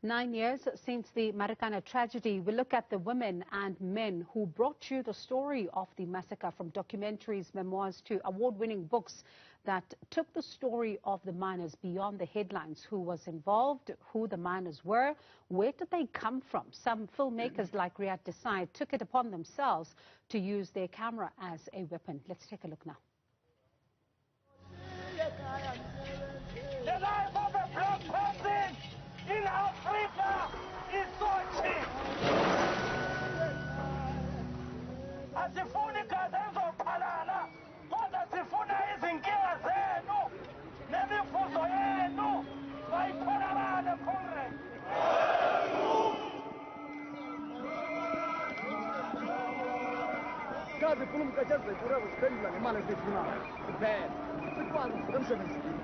9 years since the Marikana tragedy, we look at the women and men who brought you the story of the massacre, from documentaries, memoirs to award-winning books that took the story of the miners beyond the headlines. Who was involved, who the miners were, where did they come from? Some filmmakers like Riyad Desai took it upon themselves to use their camera as a weapon. Let's take a look now. The life of a black person in Africa is so cheap. Asifuni kazenzo palana, kodwa sifuna izinkinga zenu nemifuzo yenu bayithola bana Congress. Kazi khuluma kachaze kureba siphendula ngemali esifunayo kuphela sikwazi emsebenzini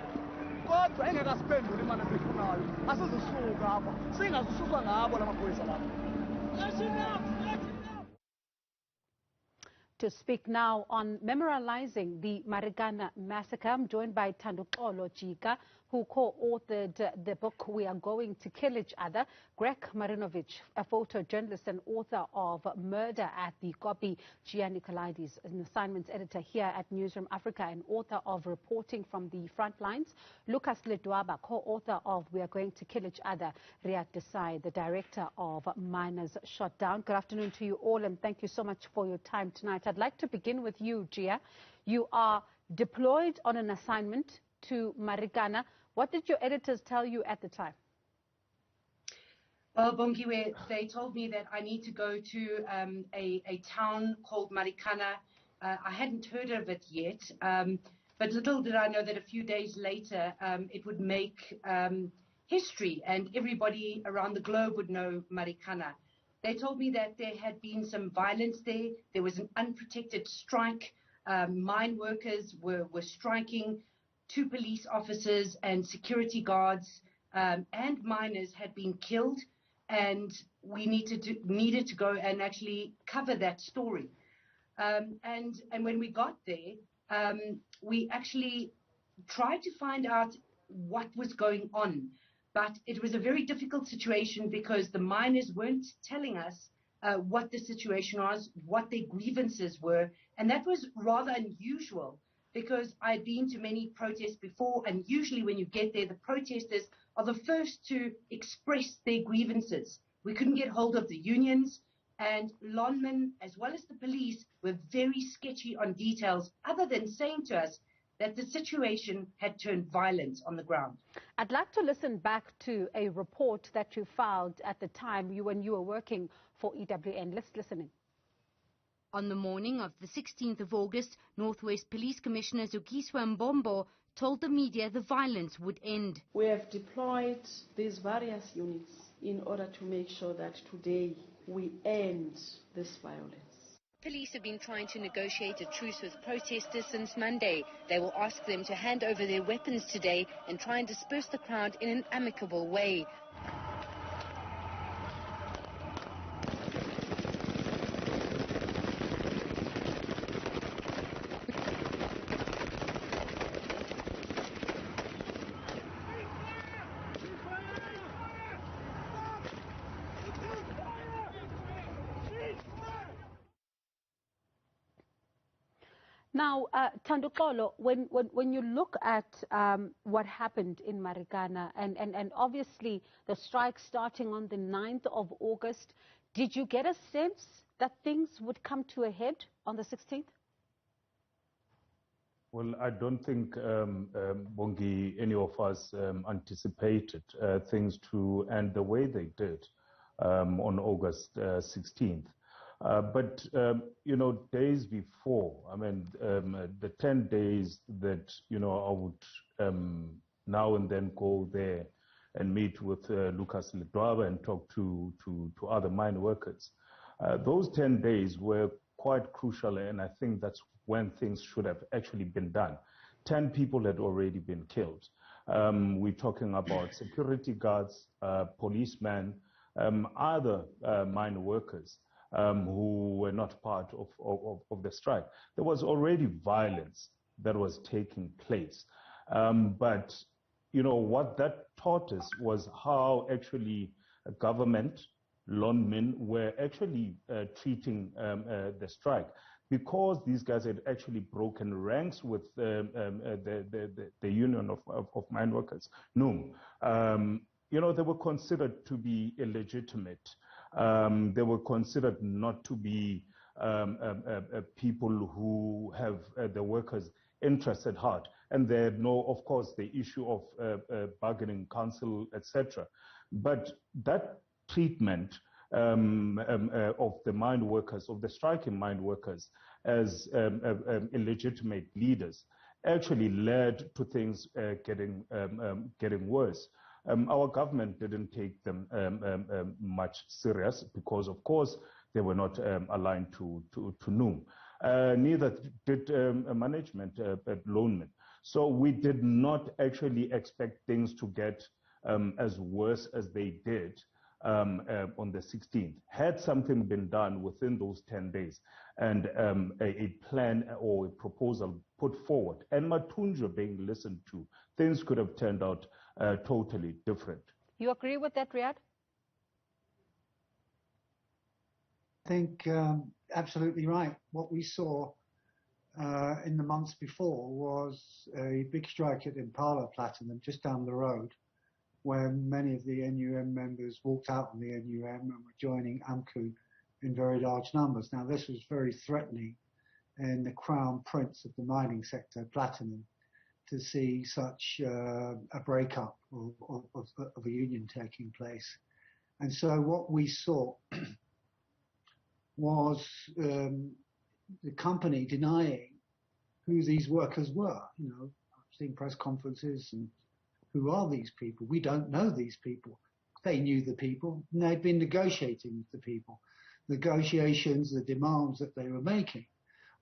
kodwa engakasiphenduli imali esifunayo asizisuka apha singazisuswa ngabo lamaphoyisa lapha. To speak now on memorializing the Marikana Massacre, I'm joined by Thanduxolo Jika, who co-authored the book We Are Going to Kill Each Other. Greg Marinovich, a photojournalist and author of Murder at the Kopi. Gia Nicolaides, an assignments editor here at Newzroom Afrika and author of Reporting from the Front Lines. Lucas Ledwaba, co-author of We Are Going to Kill Each Other. Riyad Desai, the director of Miners Shot Down. Good afternoon to you all, and thank you so much for your time tonight. I'd like to begin with you, Gia. You are deployed on an assignment to Marikana. What did your editors tell you at the time? Well, Bongiwe, they told me that I need to go to a town called Marikana. I hadn't heard of it yet, but little did I know that a few days later it would make history and everybody around the globe would know Marikana. They told me that there had been some violence there. There was an unprotected strike. Mine workers were striking. 2 police officers and security guards and miners had been killed. And we needed to go and actually cover that story. And when we got there, we actually tried to find out what was going on. But it was a very difficult situation because the miners weren't telling us what the situation was, what their grievances were. And that was rather unusual because I'd been to many protests before. And usually when you get there, the protesters are the first to express their grievances. We couldn't get hold of the unions, and lawmen as well as the police were very sketchy on details other than saying to us that the situation had turned violent on the ground. I'd like to listen back to a report that you filed at the time when you were working for EWN. Let's listen in. On the morning of the 16th of August, Northwest Police Commissioner Zukiswa Mbombo told the media the violence would end. We have deployed these various units in order to make sure that today we end this violence. Police have been trying to negotiate a truce with protesters since Monday. They will ask them to hand over their weapons today and try and disperse the crowd in an amicable way. Now, Thanduxolo, when you look at what happened in Marikana and obviously the strike starting on the 9th of August, did you get a sense that things would come to a head on the 16th? Well, I don't think, Bongi, any of us anticipated things to end the way they did on August 16th. But, you know, days before, I mean, the 10 days that, you know, I would now and then go there and meet with Lucas Ledwaba and talk to other mine workers. Those 10 days were quite crucial, and I think that's when things should have actually been done. 10 people had already been killed. We're talking about security guards, policemen, other mine workers. Who were not part of the strike. There was already violence that was taking place. But what that taught us was how actually government, landmen were actually treating the strike, because these guys had actually broken ranks with the Union of Mine Workers, NUM. They were considered to be illegitimate. They were considered not to be people who have the workers' interests at heart. And they know, of course, the issue of bargaining council, etc. But that treatment of the mine workers, of the striking mine workers as illegitimate leaders, actually led to things getting worse. Our government didn't take them much serious because, of course, they were not aligned to NUM. Neither did management at Loanman. So we did not actually expect things to get as worse as they did on the 16th. Had something been done within those 10 days and a plan or a proposal put forward and Matunja being listened to, things could have turned out totally different. You agree with that, Riyadh? I think absolutely right. What we saw in the months before was a big strike at Impala Platinum just down the road, where many of the NUM members walked out on the NUM and were joining AMCU in very large numbers. Now, this was very threatening in the crown prince of the mining sector, platinum, to see such a breakup of a union taking place. And so what we saw was the company denying who these workers were. I've seen press conferences and who are these people? We don't know these people. They knew the people and they'd been negotiating with the people. Negotiations, the demands that they were making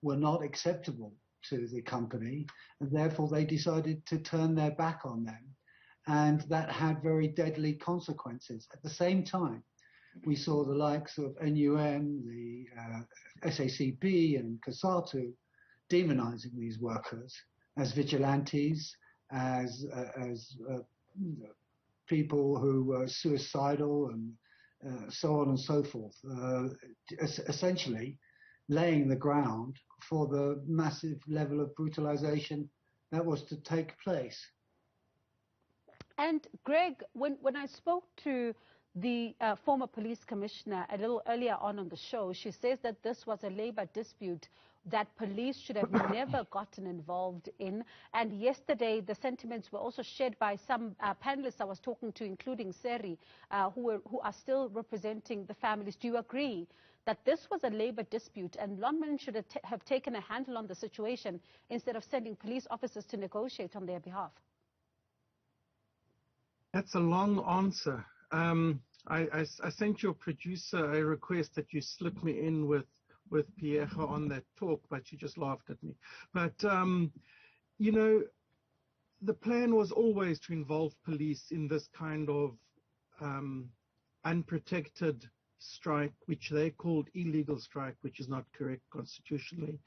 were not acceptable to the company, and therefore they decided to turn their back on them, and that had very deadly consequences. At the same time, we saw the likes of NUM, the SACP and COSATU demonizing these workers as vigilantes, as people who were suicidal and so on and so forth, essentially laying the ground for the massive level of brutalization that was to take place. And Greg, when I spoke to the former police commissioner a little earlier on the show, she says that this was a labor dispute that police should have never gotten involved in. And yesterday, the sentiments were also shared by some panelists I was talking to, including Seri, who are still representing the families. Do you agree that this was a labor dispute and London should have taken a handle on the situation instead of sending police officers to negotiate on their behalf? That's a long answer. I sent your producer a request that you slip me in with Pierre on that talk, but she just laughed at me. But, the plan was always to involve police in this kind of unprotected strike, which they called illegal strike, which is not correct constitutionally.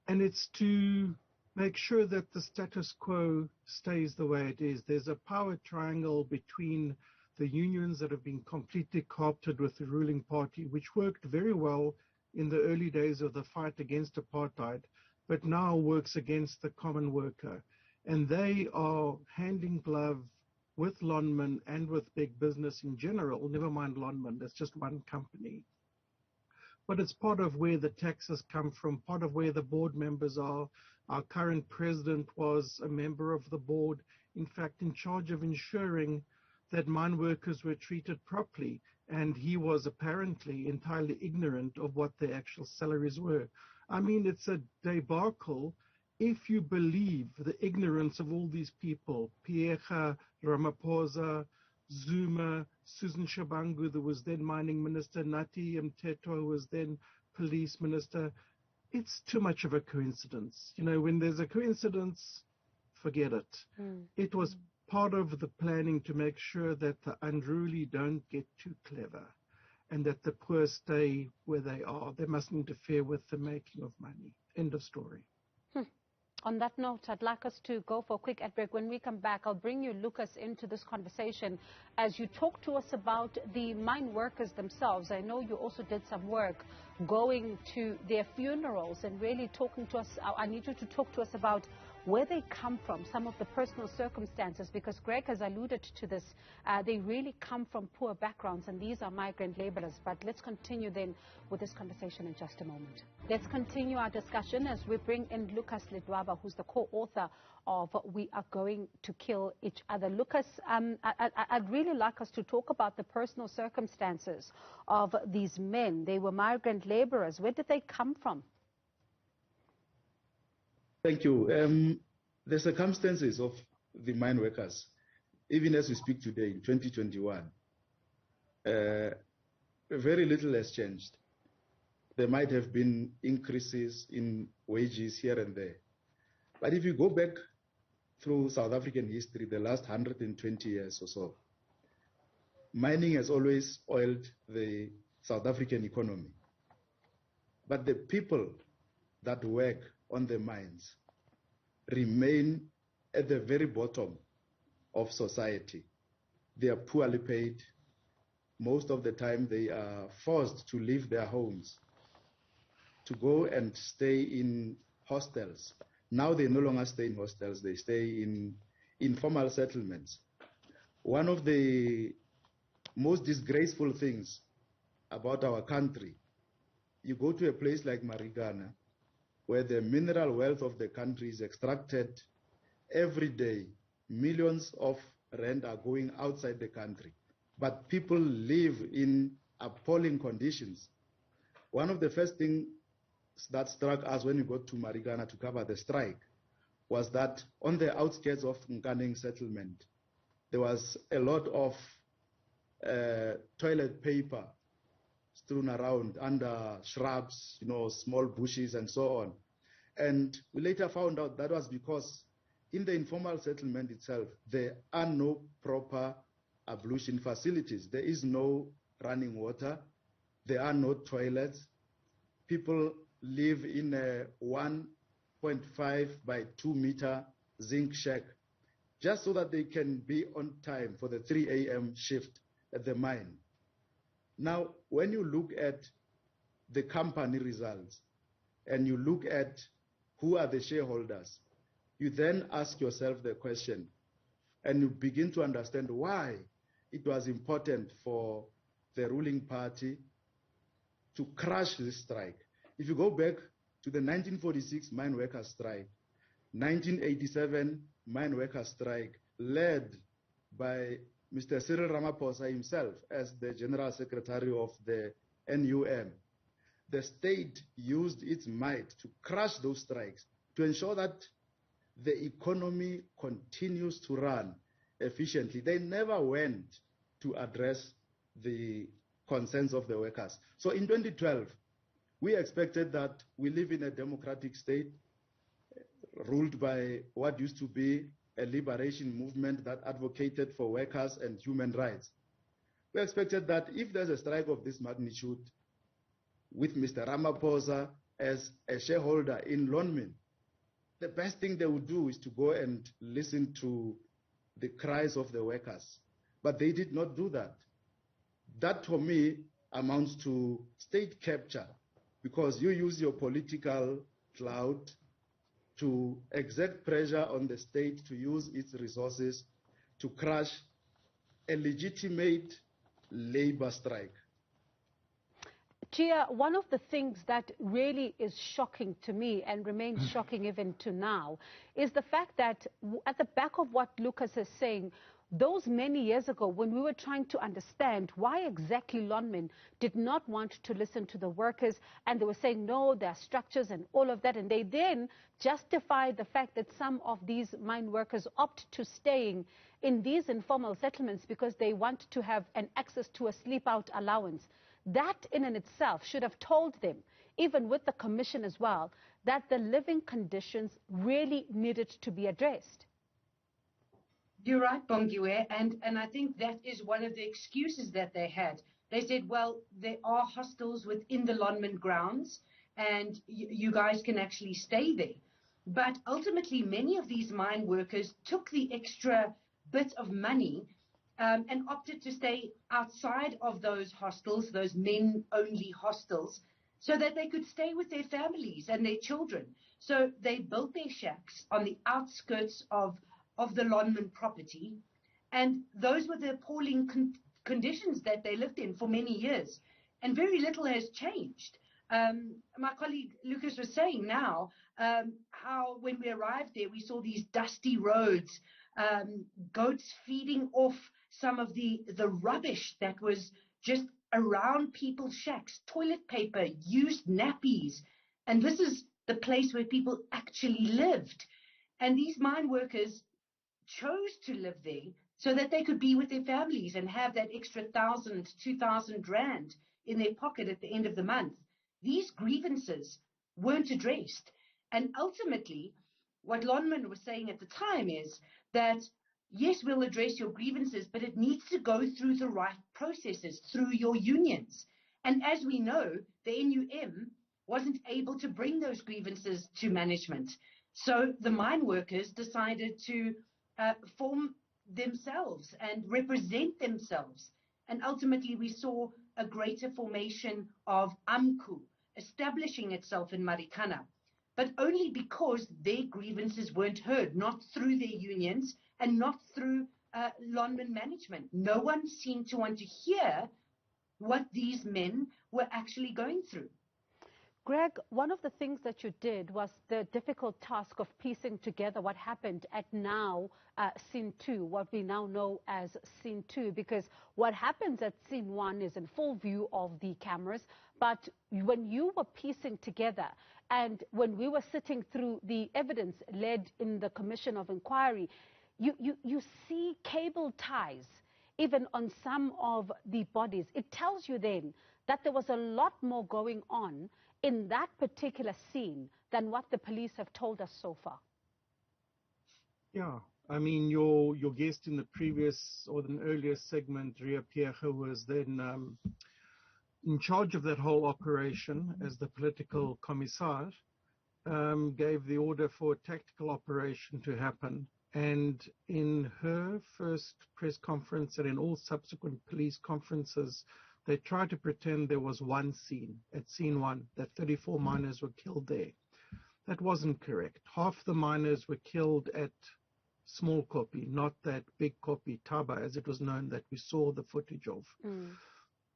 And it's to make sure that the status quo stays the way it is. There's a power triangle between the unions that have been completely co-opted with the ruling party, which worked very well in the early days of the fight against apartheid, but now works against the common worker. And they are hand in glove with Lonman and with big business in general, never mind Lonman, that's just one company. But it's part of where the taxes come from, part of where the board members are. Our current president was a member of the board, in fact, in charge of ensuring that mine workers were treated properly, and he was apparently entirely ignorant of what their actual salaries were. I mean, it's a debacle if you believe the ignorance of all these people, Pierre, Ramaphosa, Zuma, Susan Shabangu, who was then mining minister, Nati Mteto, who was then police minister. It's too much of a coincidence. When there's a coincidence, forget it. It was part of the planning to make sure that the unruly don't get too clever and that the poor stay where they are. They mustn't interfere with the making of money. End of story. On that note, I'd like us to go for a quick ad break. When we come back, I'll bring you, Lucas, into this conversation as you talk to us about the mine workers themselves. I know you also did some work going to their funerals and really talking to us. I need you to talk to us about where they come from, some of the personal circumstances, because Greg has alluded to this. They really come from poor backgrounds, and these are migrant laborers. But let's continue then with this conversation in just a moment. Let's continue our discussion as we bring in Lucas Ledwaba, who's the co-author of We Are Going to Kill Each Other. Lucas, I'd really like us to talk about the personal circumstances of these men. They were migrant laborers. Where did they come from? Thank you. The circumstances of the mine workers, even as we speak today in 2021, very little has changed. There might have been increases in wages here and there. But if you go back through South African history, the last 120 years or so, mining has always oiled the South African economy. But the people that work on the mines remain at the very bottom of society. They are poorly paid. Most of the time they are forced to leave their homes to go and stay in hostels. Now they no longer stay in hostels, they stay in informal settlements. One of the most disgraceful things about our country, you go to a place like Marikana, where the mineral wealth of the country is extracted every day. Millions of rand are going outside the country, but people live in appalling conditions. One of the first things that struck us when we got to Marikana to cover the strike was that on the outskirts of Nkaneng settlement, there was a lot of toilet paper strewn around under shrubs, small bushes and so on. And we later found out that was because in the informal settlement itself, there are no proper ablution facilities. There is no running water. There are no toilets. People live in a 1.5 by 2 meter zinc shack just so that they can be on time for the 3 a.m. shift at the mine. Now, when you look at the company results and you look at who are the shareholders, you then ask yourself the question and you begin to understand why it was important for the ruling party to crush this strike. If you go back to the 1946 mine workers strike, 1987 mine workers strike, led by Mr. Cyril Ramaphosa himself as the General Secretary of the NUM, the state used its might to crush those strikes to ensure that the economy continues to run efficiently. They never went to address the concerns of the workers. So in 2012, we expected that we live in a democratic state ruled by what used to be a liberation movement that advocated for workers and human rights. We expected that if there's a strike of this magnitude, with Mr. Ramaphosa as a shareholder in Lonmin, the best thing they would do is to go and listen to the cries of the workers. But they did not do that. That, for me, amounts to state capture, because you use your political clout to exert pressure on the state to use its resources to crush a legitimate labor strike. Chia, one of the things that really is shocking to me and remains shocking even to now is the fact that at the back of what Lucas is saying, those many years ago when we were trying to understand why exactly Lonmin did not want to listen to the workers, and they were saying, no, there are structures and all of that, and they then justified the fact that some of these mine workers opt to staying in these informal settlements because they want to have an access to a sleep-out allowance. That in and itself should have told them, even with the commission as well, that the living conditions really needed to be addressed. You're right, Bongiwe, and I think that is one of the excuses that they had. They said, well, there are hostels within the Lonmin grounds, and you guys can actually stay there. But ultimately, many of these mine workers took the extra bit of money and opted to stay outside of those hostels, those men-only hostels, so that they could stay with their families and their children. So they built their shacks on the outskirts of the Lonmin property, and those were the appalling conditions that they lived in for many years. And very little has changed. My colleague Lucas was saying now how when we arrived there, we saw these dusty roads, goats feeding off some of the rubbish that was just around people's shacks, toilet paper, used nappies. And this is the place where people actually lived. And these mine workers chose to live there so that they could be with their families and have that extra 1,000, 2,000 rand in their pocket at the end of the month. These grievances weren't addressed. And ultimately, what Lonmin was saying at the time is that, yes, we'll address your grievances, but it needs to go through the right processes, through your unions. And as we know, the NUM wasn't able to bring those grievances to management. So the mine workers decided to form themselves and represent themselves. And ultimately, we saw a greater formation of AMCU establishing itself in Marikana, but only because their grievances weren't heard, not through their unions and not through Lonmin management. No one seemed to want to hear what these men were actually going through. Greg, one of the things that you did was the difficult task of piecing together what happened at now scene 2, what we now know as scene 2, because what happens at scene 1 is in full view of the cameras, but when you were piecing together and when we were sitting through the evidence led in the Commission of Inquiry, you see cable ties even on some of the bodies. It tells you then that there was a lot more going on in that particular scene than what the police have told us so far. Yeah, I mean, your guest in the previous or the earlier segment, Ria Pierre, was then in charge of that whole operation as the political commissar, gave the order for a tactical operation to happen. And in her first press conference and in all subsequent police conferences, they tried to pretend there was one scene, at scene 1, that 34 miners were killed there. That wasn't correct. Half the miners were killed at Small Kopi, not that Big Kopi, Taba, as it was known, that we saw the footage of.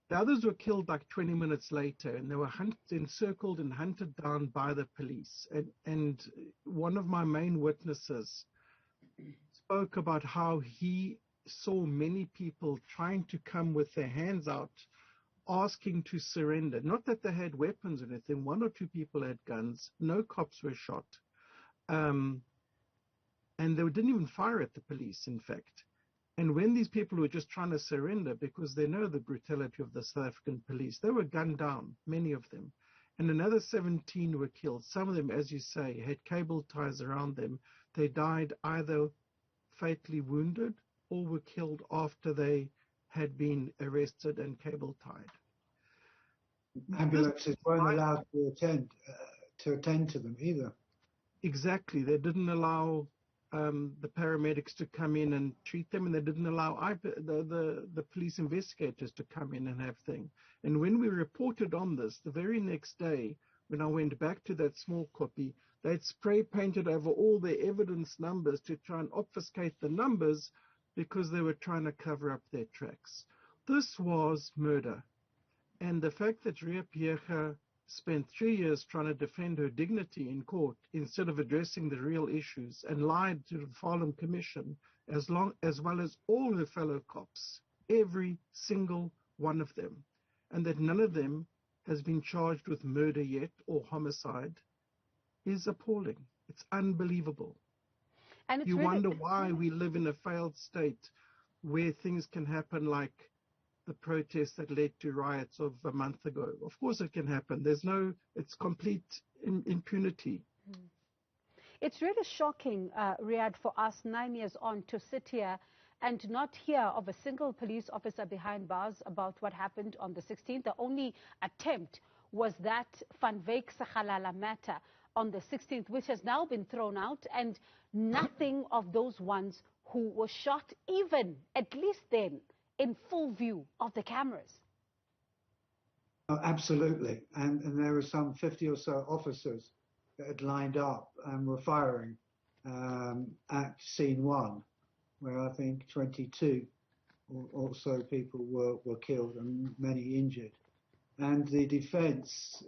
The others were killed like 20 minutes later, and they were encircled and hunted down by the police. And one of my main witnesses spoke about how he saw many people trying to come with their hands out, asking to surrender. Not that they had weapons or anything. 1 or 2 people had guns. No cops were shot. And they didn't even fire at the police, in fact. And when these people were just trying to surrender because they know the brutality of the South African police, they were gunned down, many of them. And another 17 were killed. Some of them, as you say, had cable ties around them. They died either fatally wounded or were killed after they had been arrested and cable tied. Ambulances weren't allowed to attend to them either. Exactly. They didn't allow the paramedics to come in and treat them, and they didn't allow the police investigators to come in and have things. And when we reported on this, the very next day, when I went back to that Small Kopi, they'd spray painted over all their evidence numbers to try and obfuscate the numbers because they were trying to cover up their tracks. This was murder. And the fact that Ria Pierre spent 3 years trying to defend her dignity in court instead of addressing the real issues and lied to the Farnham Commission as well as all her fellow cops, every single one of them, and that none of them has been charged with murder yet or homicide, is appalling. It's unbelievable. And you wonder why we live in a failed state where things can happen like the protests that led to riots of a month ago. Of course it can happen. It's complete impunity. It's really shocking, Riyadh, for us 9 years on to sit here and not hear of a single police officer behind bars about what happened on the 16th. The only attempt was that Van Wyk Sekhalala matter on the 16th, which has now been thrown out, and nothing of those ones who were shot, even at least then, in full view of the cameras. Oh, absolutely. And there were some 50 or so officers that had lined up and were firing at scene one, where I think 22 or so people were killed and many injured. And the defense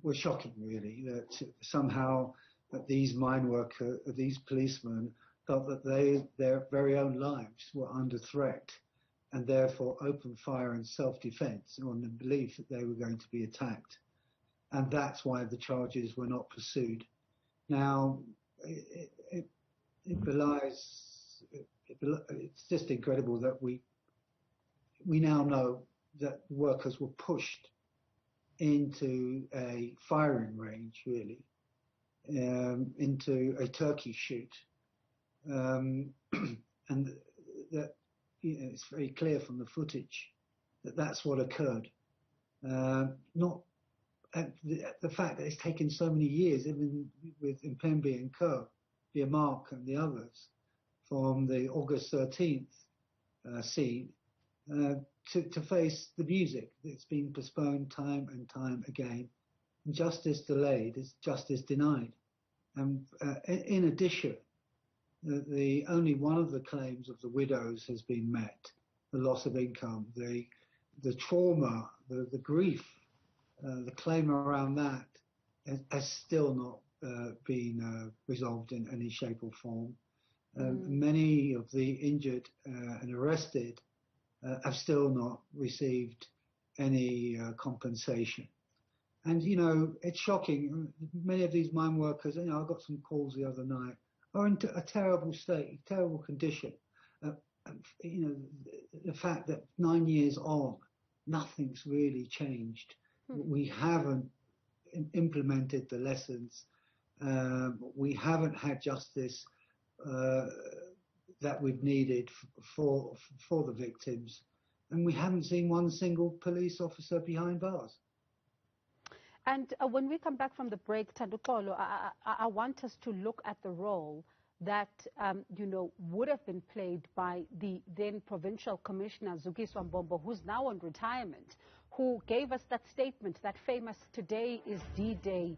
was shocking, really, that somehow that these mine workers, these policemen, felt that their very own lives were under threat and therefore opened fire in self-defense on the belief that they were going to be attacked. And that's why the charges were not pursued. Now, it belies, it's just incredible that we now know that workers were pushed into a firing range, really, into a turkey shoot. And that, you know, it's very clear from the footage that that's what occurred. Not the fact that it's taken so many years, even with Mpembe and Co, Mark and the others, from the August 13th scene to face the music. It's been postponed time and time again. And justice delayed is justice denied. And in addition, the only one of the claims of the widows has been met: the loss of income, the trauma, the grief, the claim around that has still not been resolved in any shape or form. Many of the injured and arrested have still not received any compensation. And, you know, it's shocking. Many of these mine workers, you know, I got some calls the other night, are in a terrible state, terrible condition. You know, the fact that 9 years on, nothing's really changed. We haven't implemented the lessons. We haven't had justice that we've needed for the victims. And we haven't seen one single police officer behind bars. And when we come back from the break, Tandukolo, I want us to look at the role that, you know, would have been played by the then Provincial Commissioner, Zukiswa Mbombo, who's now on retirement, who gave us that statement, that famous "Today is D-Day"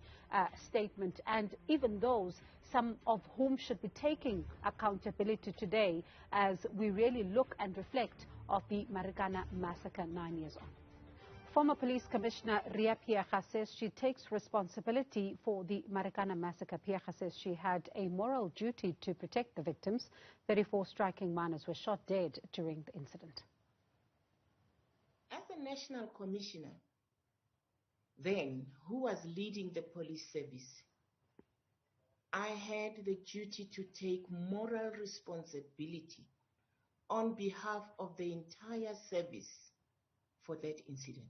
statement, and even those, some of whom should be taking accountability today as we really look and reflect of the Marikana Massacre 9 years on. Former Police Commissioner Ria Piaga says she takes responsibility for the Marikana Massacre. Piaga says she had a moral duty to protect the victims. 34 striking miners were shot dead during the incident. As a national commissioner, then, who was leading the police service, I had the duty to take moral responsibility on behalf of the entire service for that incident.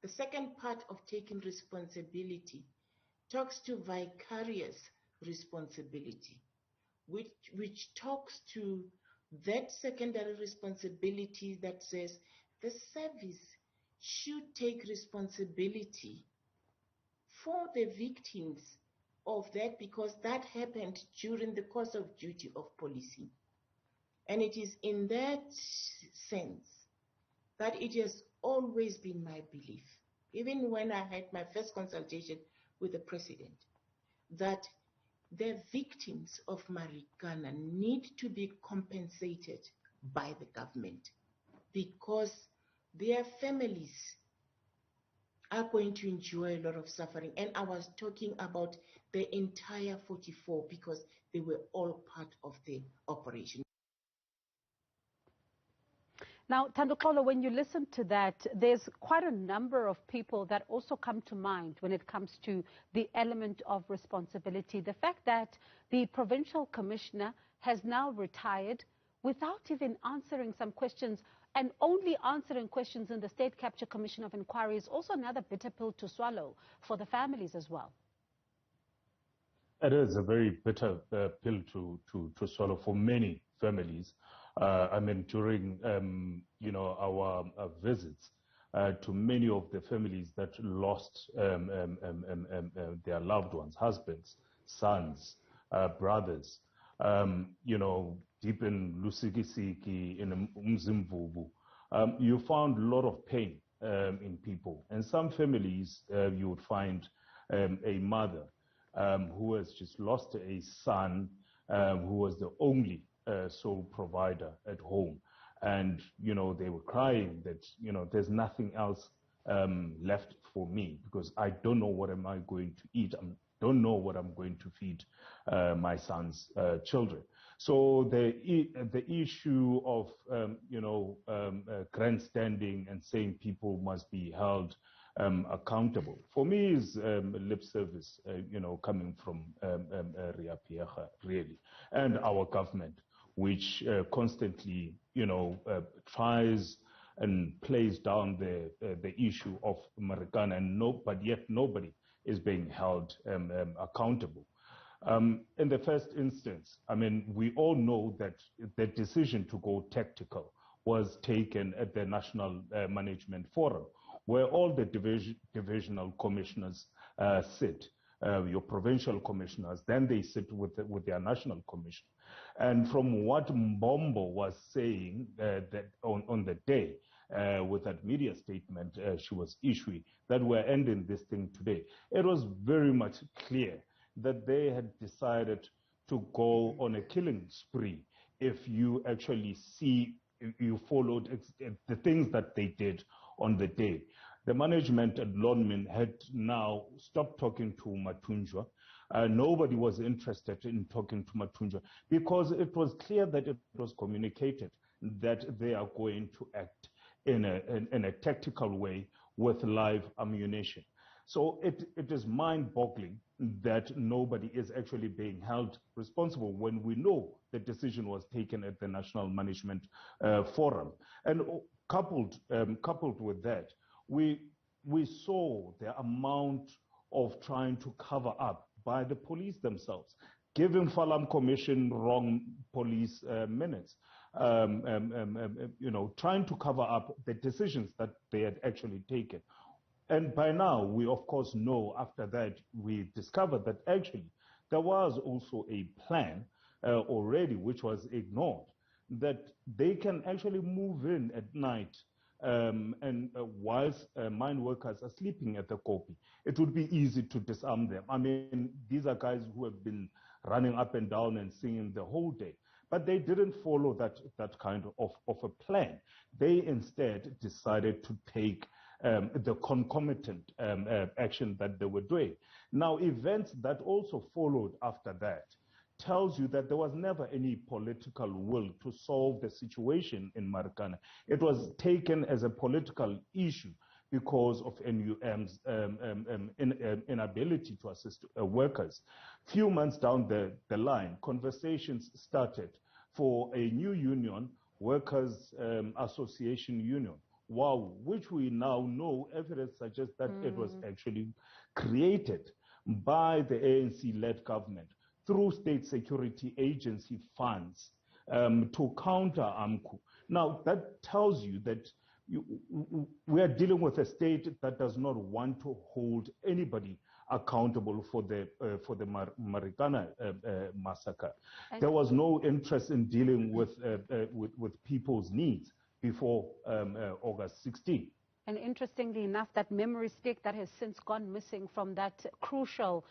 The second part of taking responsibility talks to vicarious responsibility, which talks to that secondary responsibility that says the service should take responsibility for the victims of that, because that happened during the course of duty of policing. And it is in that sense that it has always been my belief, even when I had my first consultation with the president, that the victims of Marikana need to be compensated by the government, because their families are going to enjoy a lot of suffering. And I was talking about the entire 44, because they were all part of the operation. Now, Tandukolo, when you listen to that, there's quite a number of people that also come to mind when it comes to the element of responsibility. The fact that the provincial commissioner has now retired without even answering some questions, and only answering questions in the State Capture Commission of Inquiry, is also another bitter pill to swallow for the families as well. It is a very bitter pill to swallow for many families. I mean, during, you know, our visits to many of the families that lost their loved ones, husbands, sons, brothers, deep in Lusikisiki, in Umzimvubu. You found a lot of pain in people. And some families, you would find a mother who has just lost a son who was the only sole provider at home. And, they were crying that, there's nothing else left for me because I don't know what am I going to eat. I don't know what I'm going to feed my son's children. So the issue of, grandstanding and saying people must be held accountable, for me is lip service, coming from Riapiecha, really, and our government, which constantly, tries and plays down the issue of Marikana, but yet nobody is being held accountable. In the first instance, we all know that the decision to go tactical was taken at the National Management Forum, where all the divisional commissioners sit. Your provincial commissioners, then they sit with their national commission. And from what Mbombo was saying that on the day, with that media statement she was issuing, that we're ending this thing today, it was very much clear that they had decided to go on a killing spree. If you actually see, you followed the things that they did on the day. The management at Lonmin had now stopped talking to Matunjwa. Nobody was interested in talking to Matunjwa because it was clear that it was communicated that they are going to act in a tactical way with live ammunition. So it is mind-boggling that nobody is actually being held responsible when we know the decision was taken at the National Management Forum. And coupled with that, we saw the amount of trying to cover up by the police themselves, giving Falam Commission wrong police minutes, trying to cover up the decisions that they had actually taken. And by now, we of course know after that, we discovered that actually there was also a plan already, which was ignored, that they can actually move in at night and whilst mine workers are sleeping at the Kopi. It would be easy to disarm them. These are guys who have been running up and down and singing the whole day. But they didn't follow that kind of a plan. They instead decided to take the concomitant action that they were doing. Now, events that also followed after that tells you that there was never any political will to solve the situation in Marikana. It was taken as a political issue because of NUM's inability to assist workers. Few months down the line, conversations started for a new union, Workers' Association Union, WOW, which we now know evidence suggests that it was actually created by the ANC-led government through state security agency funds to counter AMCU. Now, that tells you that we are dealing with a state that does not want to hold anybody accountable for the Marikana massacre. And there was no interest in dealing with people's needs before August 16. And interestingly enough, that memory stick that has since gone missing from that crucial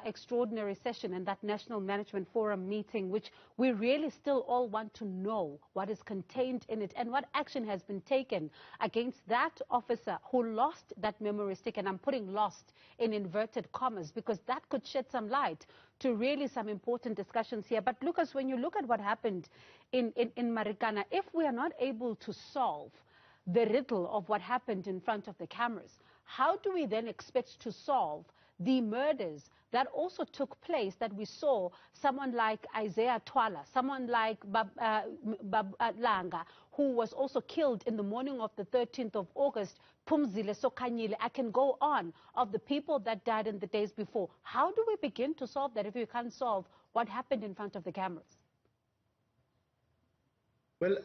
extraordinary session and that National Management Forum meeting, which we really still all want to know what is contained in it and what action has been taken against that officer who lost that memory stick. And I'm putting lost in inverted commas because that could shed some light to really some important discussions here. But Lucas, when you look at what happened in Marikana, if we are not able to solve the riddle of what happened in front of the cameras, how do we then expect to solve the murders that also took place, that we saw someone like Isaiah Twala, someone like Langa, who was also killed in the morning of the 13th of August, Pumzile Sokanyile, I can go on, of the people that died in the days before. How do we begin to solve that if we can't solve what happened in front of the cameras? Well,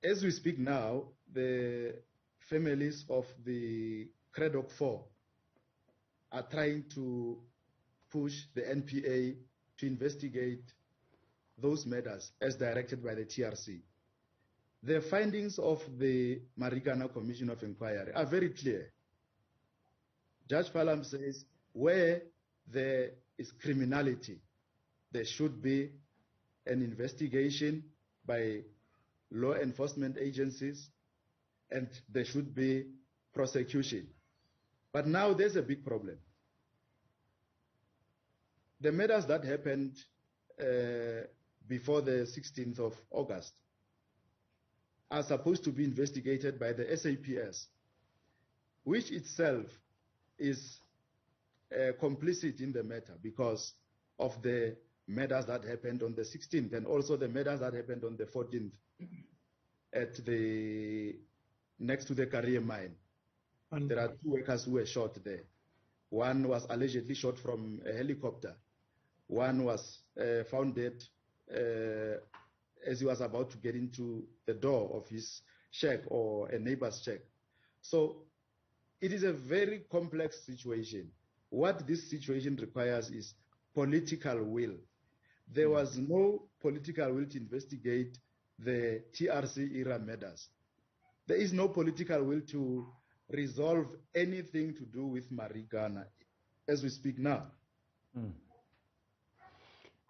as we speak now, the families of the Craddock 4 are trying to push the NPA to investigate those matters as directed by the TRC. The findings of the Marikana Commission of Inquiry are very clear. Judge Palam says where there is criminality, there should be an investigation by law enforcement agencies and there should be prosecution. But now there's a big problem. The matters that happened before the 16th of August are supposed to be investigated by the SAPS, which itself is complicit in the matter because of the matters that happened on the 16th and also the matters that happened on the 14th at the next to the Career Mine. There are 2 workers who were shot there. One was allegedly shot from a helicopter. One was found dead as he was about to get into the door of his shack or a neighbor's shack. So it is a very complex situation. What this situation requires is political will. There was no political will to investigate the TRC era matters. There is no political will to resolve anything to do with Marikana as we speak now.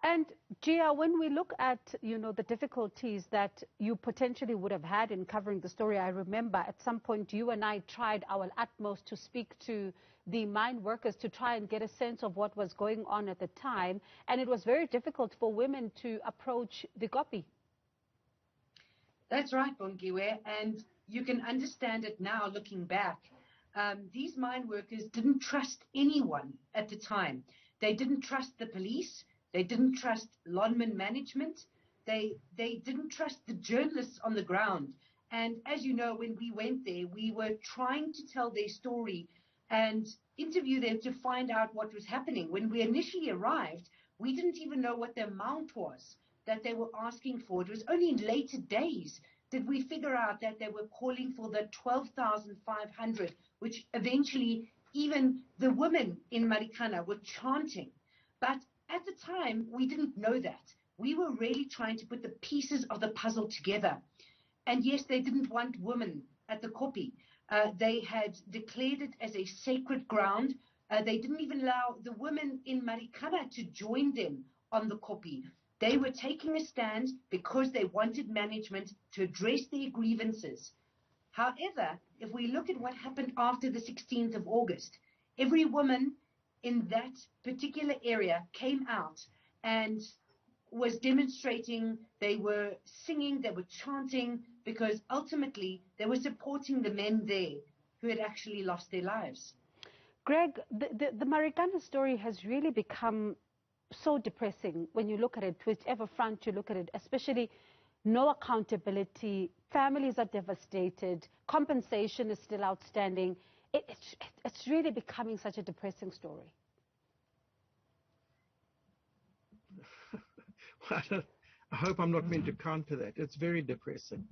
And Gia, when we look at, the difficulties that you potentially would have had in covering the story, I remember at some point you and I tried our utmost to speak to the mine workers to try and get a sense of what was going on at the time. And it was very difficult for women to approach the Gopi. That's right, Bongiwe, and you can understand it now looking back. These mine workers didn't trust anyone at the time. They didn't trust the police. They didn't trust Lonmin management. They didn't trust the journalists on the ground. And as you know, when we went there, we were trying to tell their story and interview them to find out what was happening. When we initially arrived, we didn't even know what the amount was that they were asking for. It was only in later days did we figure out that they were calling for the 12,500, which eventually even the women in Marikana were chanting. But at the time, we didn't know that. We were really trying to put the pieces of the puzzle together. And yes, they didn't want women at the Kopi. They had declared it as a sacred ground. They didn't even allow the women in Marikana to join them on the Kopi. They were taking a stand because they wanted management to address their grievances. However, if we look at what happened after the 16th of August, every woman in that particular area came out and was demonstrating. They were singing, they were chanting, because ultimately they were supporting the men there who had actually lost their lives. Greg, the Marikana story has really become so depressing when you look at it, whichever front you look at it, especially no accountability, families are devastated, compensation is still outstanding. It's really becoming such a depressing story. I hope I'm not meant to counter that. It's very depressing.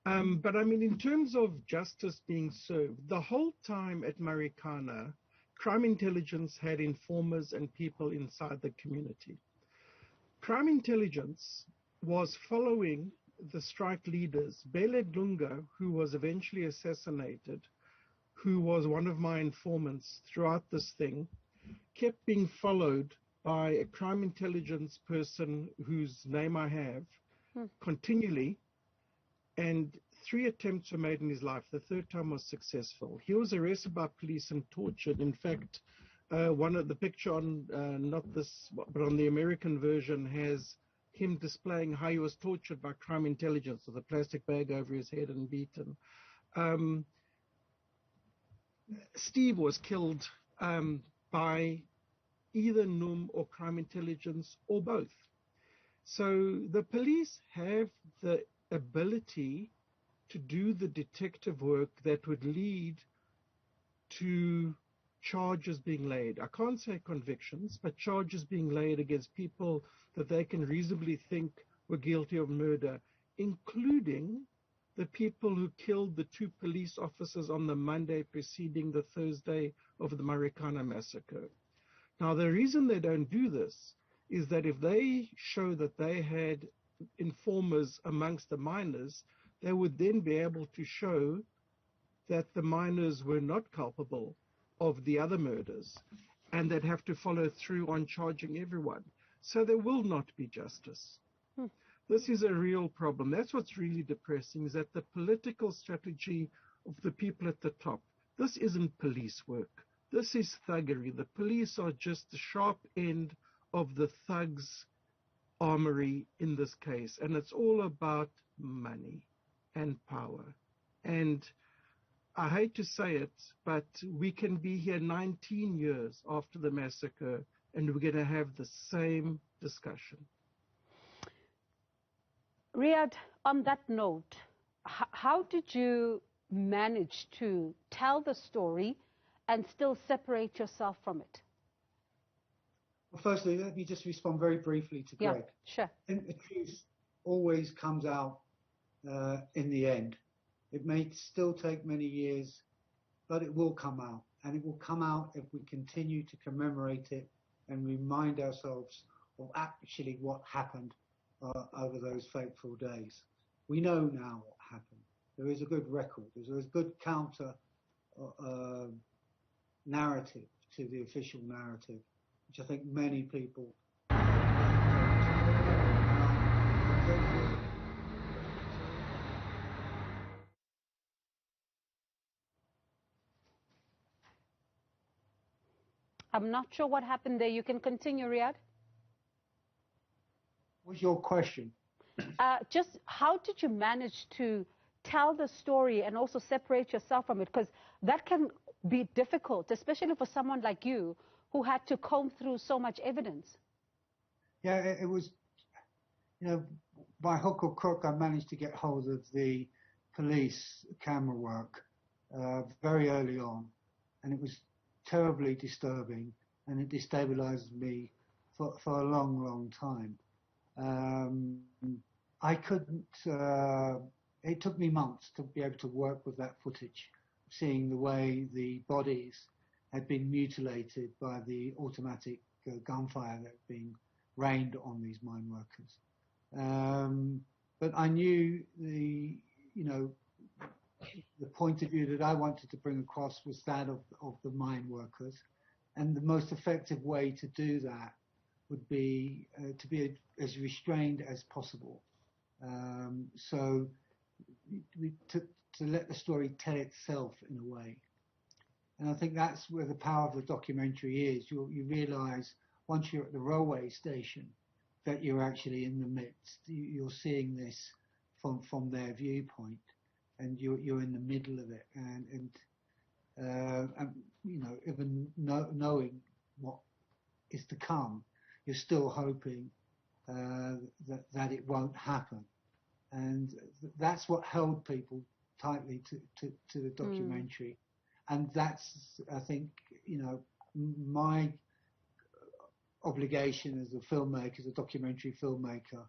But I mean, in terms of justice being served, the whole time at Marikana, crime intelligence had informers and people inside the community. Crime intelligence was following the strike leaders. Bele Dunga, who was eventually assassinated, who was one of my informants throughout this thing, kept being followed by a crime intelligence person whose name I have continually, and 3 attempts were made in his life. The 3rd time was successful. He was arrested by police and tortured. In fact, one of the picture on, not this, but on the American version has him displaying how he was tortured by crime intelligence with a plastic bag over his head and beaten. Steve was killed by either NUM or crime intelligence or both. So the police have the ability to do the detective work that would lead to charges being laid. I can't say convictions, but charges being laid against people that they can reasonably think were guilty of murder, including the people who killed the 2 police officers on the Monday preceding the Thursday of the Marikana Massacre. Now, the reason they don't do this is that if they show that they had informers amongst the miners, they would then be able to show that the miners were not culpable of the other murders, and they'd have to follow through on charging everyone. So there will not be justice. This is a real problem. That's what's really depressing, is that the political strategy of the people at the top, this isn't police work. This is thuggery. The police are just the sharp end of the thugs' armory in this case. And it's all about money and power. And I hate to say it, but we can be here 19 years after the massacre and we're going to have the same discussion. Riyadh, on that note, how did you manage to tell the story and still separate yourself from it? Well, firstly, let me just respond very briefly to Greg. Yeah, sure. I think the truth always comes out in the end. It may still take many years, but it will come out. And it will come out if we continue to commemorate it and remind ourselves of actually what happened over those fateful days. We know now what happened. There is a good record. There is a good counter narrative to the official narrative, which I think many people I'm not sure what happened there. You can continue, Riyadh. What's your question? Just how did you manage to tell the story and also separate yourself from it? Because that can be difficult, especially for someone like you who had to comb through so much evidence. Yeah, it was, by hook or crook, I managed to get hold of the police camera work very early on, and it was terribly disturbing, and it destabilized me for a long, long time. I couldn't, it took me months to be able to work with that footage, seeing the way the bodies had been mutilated by the automatic gunfire that had been rained on these mine workers. But I knew the point of view that I wanted to bring across was that of the mine workers, and the most effective way to do that would be to be as restrained as possible. So to let the story tell itself in a way. And I think that's where the power of the documentary is. You realize once you're at the railway station that you're actually in the midst. You're seeing this from their viewpoint, and you're in the middle of it. And even knowing what is to come, you're still hoping that it won't happen. And that's what held people tightly to the documentary. And that's, I think, my obligation as a filmmaker, as a documentary filmmaker,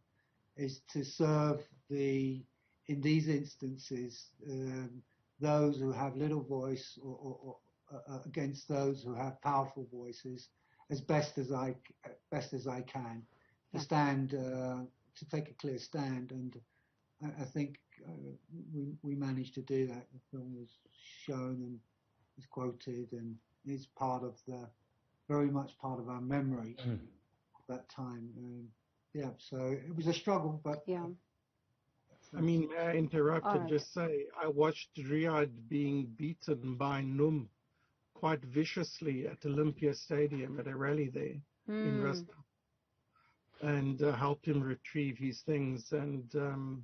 is to serve in these instances, those who have little voice or against those who have powerful voices, as best as I can, to stand, to take a clear stand. And I think we managed to do that. The film was shown and is quoted, and is very much part of our memory of that time. So it was a struggle, but yeah. I mean, may I interrupt and just say, I watched Riyadh being beaten by Num quite viciously at Olympia Stadium at a rally there in Rasta, and helped him retrieve his things. And,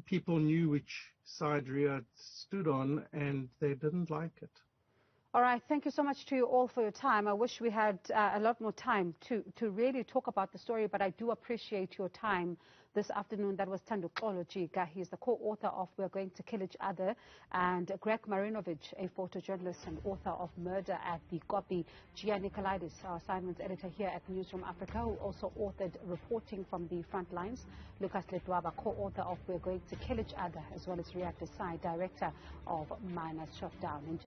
people knew which side Riyadh stood on, and they didn't like it. All right, thank you so much to you all for your time. I wish we had a lot more time to really talk about the story, but I do appreciate your time this afternoon. That was Thanduxolo Jika. He's the co-author of We're Going to Kill Each Other, and Greg Marinovich, a photojournalist and author of Murder at the Kopi. Gia Nicolaides, our assignments editor here at Newzroom Afrika, who also authored Reporting from the Front Lines. Lucas Ledwaba, co-author of We're Going to Kill Each Other, as well as Riyad Desai, director of Miners Shut Down.